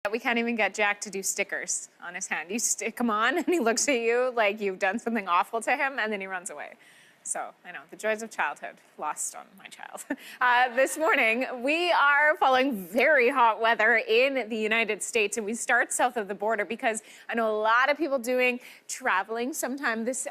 We can't even get Jack to do stickers on his hand. You stick them on and he looks at you like you've done something awful to him and then he runs away. So, I know, the joys of childhood lost on my child. This morning, we are following very hot weather in the United States, and we start south of the border because I know a lot of people doing traveling sometimes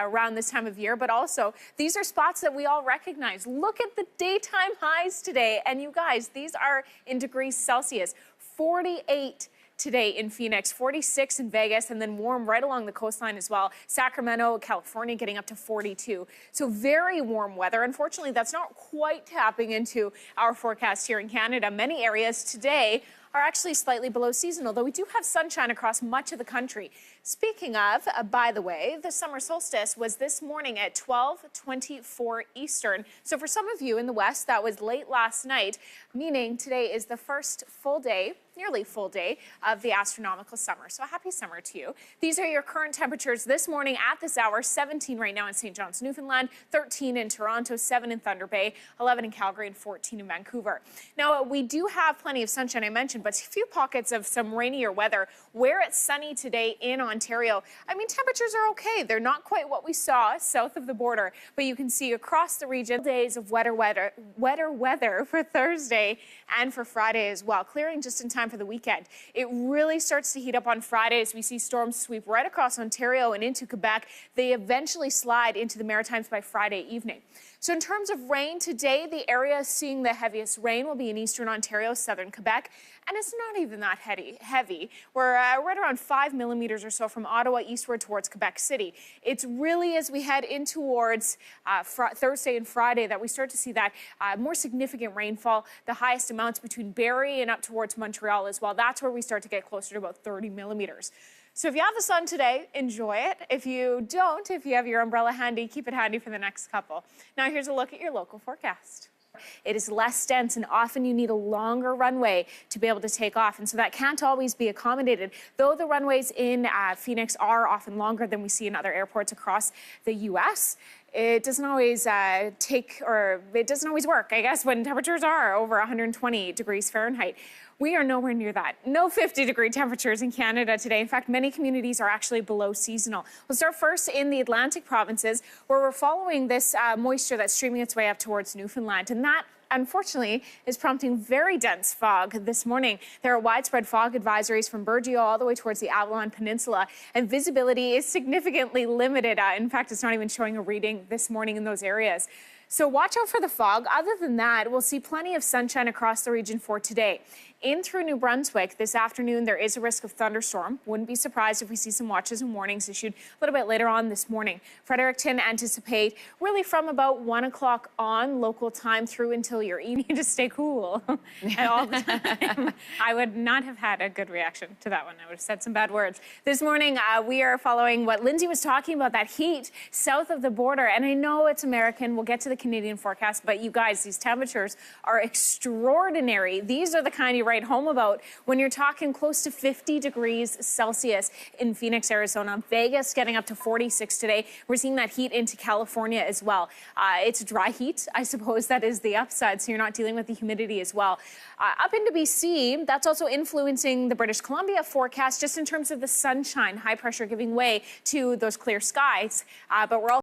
around this time of year, but also these are spots that we all recognize. Look at the daytime highs today, and you guys, these are in degrees Celsius. 48 today in Phoenix, 46 in Vegas, and then warm right along the coastline as well. Sacramento, California getting up to 42. So very warm weather. Unfortunately, that's not quite tapping into our forecast here in Canada. Many areas today are actually slightly below seasonal, though we do have sunshine across much of the country. Speaking of, by the way, the summer solstice was this morning at 12:24 Eastern. So for some of you in the West, that was late last night, meaning today is the first full day, nearly full day, of the astronomical summer. So happy summer to you. These are your current temperatures this morning at this hour. 17 right now in St. John's, Newfoundland, 13 in Toronto, 7 in Thunder Bay, 11 in Calgary, and 14 in Vancouver. Now, we do have plenty of sunshine, I mentioned, but a few pockets of some rainier weather. Where it's sunny today in Ontario, I mean, temperatures are okay. They're not quite what we saw south of the border, but you can see across the region days of wetter weather for Thursday and for Friday as well, clearing just in time for the weekend. It really starts to heat up on Friday as we see storms sweep right across Ontario and into Quebec. They eventually slide into the Maritimes by Friday evening. So in terms of rain today, the area seeing the heaviest rain will be in eastern Ontario, southern Quebec, and it's not even that heavy. We're right around 5 millimeters or so from Ottawa eastward towards Quebec City. It's really as we head in towards Thursday and Friday that we start to see that more significant rainfall, the highest amounts between Barrie and up towards Montreal as well. That's where we start to get closer to about 30 millimeters. So if you have the sun today, enjoy it. If you don't, if you have your umbrella handy, keep it handy for the next couple. Now here's a look at your local forecast. It is less dense and often you need a longer runway to be able to take off, and so that can't always be accommodated. Though the runways in Phoenix are often longer than we see in other airports across the U.S., it doesn't always it doesn't always work, I guess, when temperatures are over 120 degrees Fahrenheit. We are nowhere near that. No 50-degree temperatures in Canada today. In fact, many communities are actually below seasonal. We'll start first in the Atlantic provinces, where we're following this moisture that's streaming its way up towards Newfoundland. And that, unfortunately, is prompting very dense fog this morning. There are widespread fog advisories from Burgeo all the way towards the Avalon Peninsula, and visibility is significantly limited. In fact, it's not even showing a reading this morning in those areas. So watch out for the fog. Other than that, we'll see plenty of sunshine across the region for today. In through New Brunswick this afternoon, there is a risk of thunderstorm. Wouldn't be surprised if we see some watches and warnings issued a little bit later on this morning. Fredericton, anticipate really from about 1 o'clock on local time through until you're eating to stay cool all the time. I would not have had a good reaction to that one. I would have said some bad words. This morning, we are following what Lindsay was talking about, that heat south of the border. And I know it's American. We'll get to the Canadian forecast, but you guys, these temperatures are extraordinary. These are the kind you write home about when you're talking close to 50 degrees Celsius in Phoenix, Arizona. Vegas getting up to 46 today. We're seeing that heat into California as well. It's dry heat, I suppose that is the upside, so you're not dealing with the humidity as well. Up into BC, that's also influencing the British Columbia forecast just in terms of the sunshine, high pressure giving way to those clear skies. But we're also